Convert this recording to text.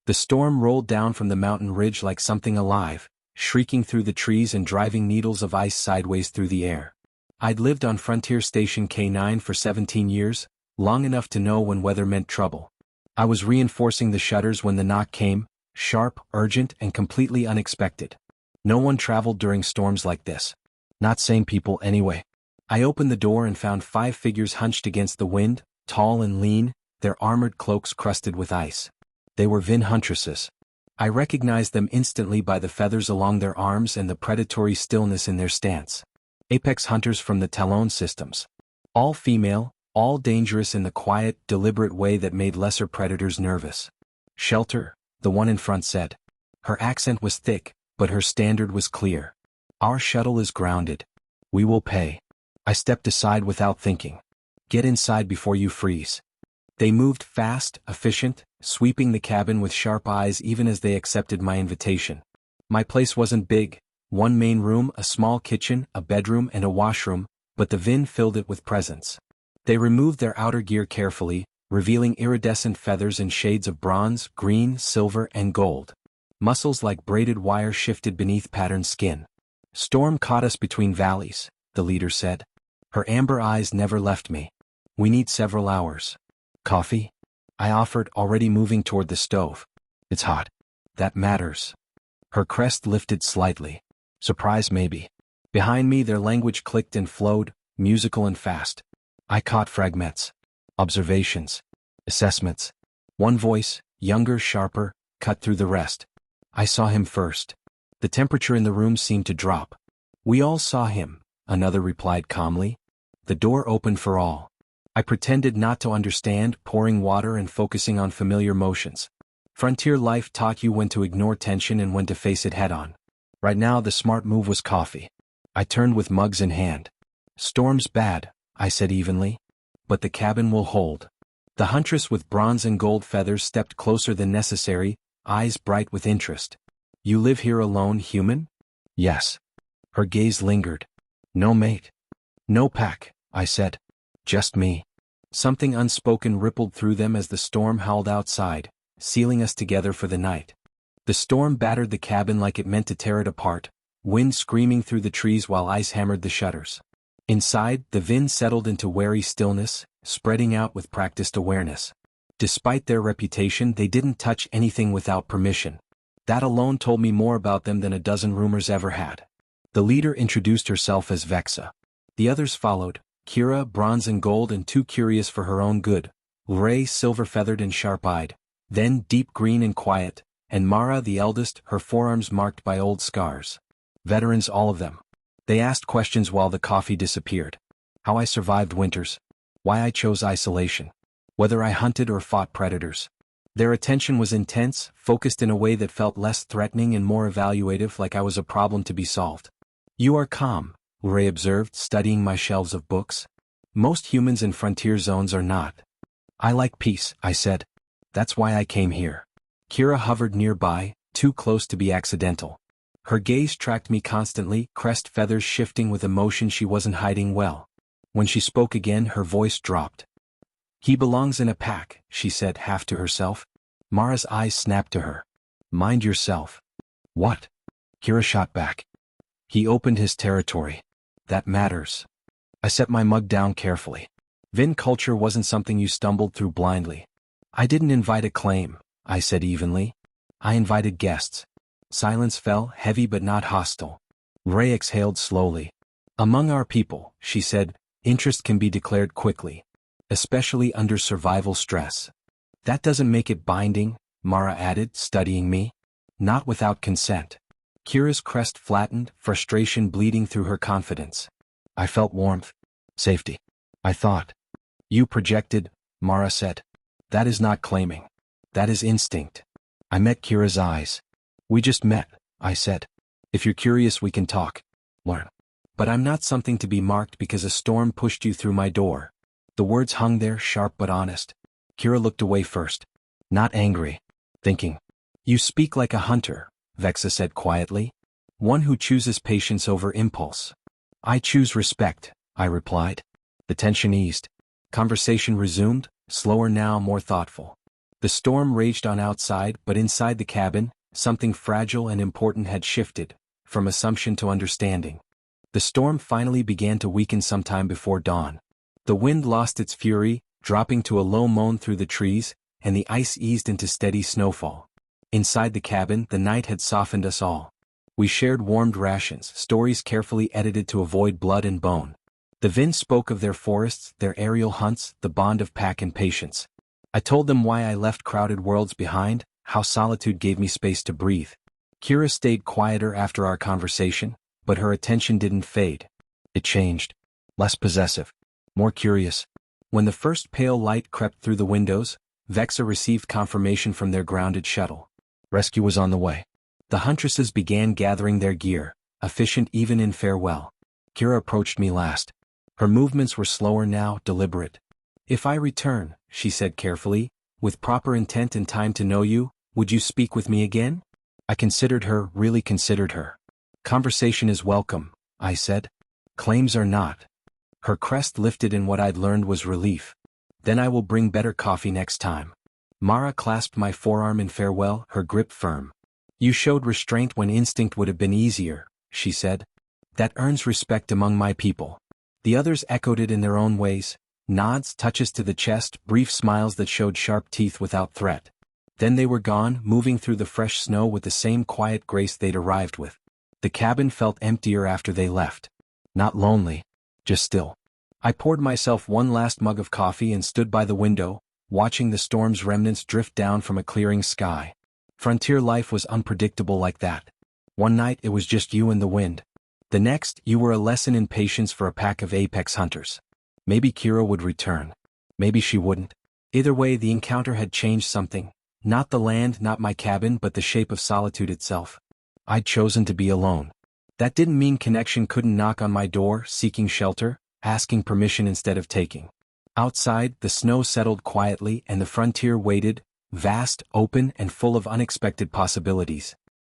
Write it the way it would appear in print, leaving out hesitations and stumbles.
The storm rolled down from the mountain ridge like something alive, shrieking through the trees and driving needles of ice sideways through the air. I'd lived on Frontier Station K9 for 17 years, long enough to know when weather meant trouble. I was reinforcing the shutters when the knock came, sharp, urgent, and completely unexpected. No one traveled during storms like this. Not sane people anyway. I opened the door and found 5 figures hunched against the wind, tall and lean, their armored cloaks crusted with ice. They were Huntresses. I recognized them instantly by the feathers along their arms and the predatory stillness in their stance. Apex hunters from the Talon systems. All female, all dangerous in the quiet, deliberate way that made lesser predators nervous. "Shelter," the one in front said. Her accent was thick, but her standard was clear. "Our shuttle is grounded. We will pay." I stepped aside without thinking. "Get inside before you freeze." They moved fast, efficient, sweeping the cabin with sharp eyes even as they accepted my invitation. My place wasn't big, one main room, a small kitchen, a bedroom and a washroom, but the Vin filled it with presents. They removed their outer gear carefully, revealing iridescent feathers in shades of bronze, green, silver and gold. Muscles like braided wire shifted beneath patterned skin. "Storm caught us between valleys," the leader said. Her amber eyes never left me. "We need several hours." "Coffee?" I offered, already moving toward the stove. "It's hot." "That matters." Her crest lifted slightly. "Surprise maybe." Behind me their language clicked and flowed, musical and fast. I caught fragments. Observations. Assessments. One voice, younger, sharper, cut through the rest. I saw him first. The temperature in the room seemed to drop. "We all saw him," another replied calmly. The door opened for all. I pretended not to understand, pouring water and focusing on familiar motions. Frontier life taught you when to ignore tension and when to face it head-on. Right now the smart move was coffee. I turned with mugs in hand. "Storm's bad," I said evenly. "But the cabin will hold." The huntress with bronze and gold feathers stepped closer than necessary, eyes bright with interest. "You live here alone, human?" "Yes." Her gaze lingered. "No mate?" "No pack," I said. "Just me." Something unspoken rippled through them as the storm howled outside, sealing us together for the night. The storm battered the cabin like it meant to tear it apart, wind screaming through the trees while ice hammered the shutters. Inside, the Vin settled into wary stillness, spreading out with practiced awareness. Despite their reputation, they didn't touch anything without permission. That alone told me more about them than a dozen rumors ever had. The leader introduced herself as Vexa. The others followed, Kira, bronze and gold and too curious for her own good, Ray, silver-feathered and sharp-eyed, then deep green and quiet, and Mara, the eldest, her forearms marked by old scars. Veterans, all of them. They asked questions while the coffee disappeared. How I survived winters. Why I chose isolation. Whether I hunted or fought predators. Their attention was intense, focused in a way that felt less threatening and more evaluative, like I was a problem to be solved. "You are calm," Ray observed, studying my shelves of books. "Most humans in frontier zones are not." "I like peace," I said. "That's why I came here." Kira hovered nearby, too close to be accidental. Her gaze tracked me constantly, crest feathers shifting with emotion she wasn't hiding well. When she spoke again, her voice dropped. "He belongs in a pack," she said, half to herself. Mara's eyes snapped to her. "Mind yourself." "What?" Kira shot back. "He opened his territory. That matters." I set my mug down carefully. Vin culture wasn't something you stumbled through blindly. "I didn't invite a claim," I said evenly. "I invited guests." Silence fell, heavy but not hostile. Ray exhaled slowly. "Among our people," she said, "interest can be declared quickly. Especially under survival stress." "That doesn't make it binding," Mara added, studying me. "Not without consent." Kira's crest flattened, frustration bleeding through her confidence. I felt warmth. Safety. I thought. "You projected," Mara said. "That is not claiming. That is instinct." I met Kira's eyes. "We just met," I said. "If you're curious we can talk. Learn. But I'm not something to be marked because a storm pushed you through my door." The words hung there, sharp but honest. Kira looked away first. Not angry. Thinking. "You speak like a hunter," Vexa said quietly. "One who chooses patience over impulse." "I choose respect," I replied. The tension eased. Conversation resumed, slower now, more thoughtful. The storm raged on outside, but inside the cabin, something fragile and important had shifted, from assumption to understanding. The storm finally began to weaken sometime before dawn. The wind lost its fury, dropping to a low moan through the trees, and the ice eased into steady snowfall. Inside the cabin, the night had softened us all. We shared warmed rations, stories carefully edited to avoid blood and bone. The Vins spoke of their forests, their aerial hunts, the bond of pack and patience. I told them why I left crowded worlds behind, how solitude gave me space to breathe. Kira stayed quieter after our conversation, but her attention didn't fade. It changed. Less possessive. More curious. When the first pale light crept through the windows, Vexa received confirmation from their grounded shuttle. Rescue was on the way. The Huntresses began gathering their gear, efficient even in farewell. Kira approached me last. Her movements were slower now, deliberate. If I return, she said carefully, with proper intent and time to know you, would you speak with me again? I considered her, really considered her. Conversation is welcome, I said. Claims are not. Her crest lifted and what I'd learned was relief. Then I will bring better coffee next time. Mara clasped my forearm in farewell, her grip firm. You showed restraint when instinct would have been easier, she said. That earns respect among my people. The others echoed it in their own ways, nods, touches to the chest, brief smiles that showed sharp teeth without threat. Then they were gone, moving through the fresh snow with the same quiet grace they'd arrived with. The cabin felt emptier after they left. Not lonely, just still. I poured myself one last mug of coffee and stood by the window, watching the storm's remnants drift down from a clearing sky. Frontier life was unpredictable like that. One night it was just you and the wind. The next, you were a lesson in patience for a pack of apex hunters. Maybe Kira would return. Maybe she wouldn't. Either way, the encounter had changed something. Not the land, not my cabin, but the shape of solitude itself. I'd chosen to be alone. That didn't mean connection couldn't knock on my door, seeking shelter, asking permission instead of taking. Outside, the snow settled quietly and the frontier waited, vast, open, and full of unexpected possibilities.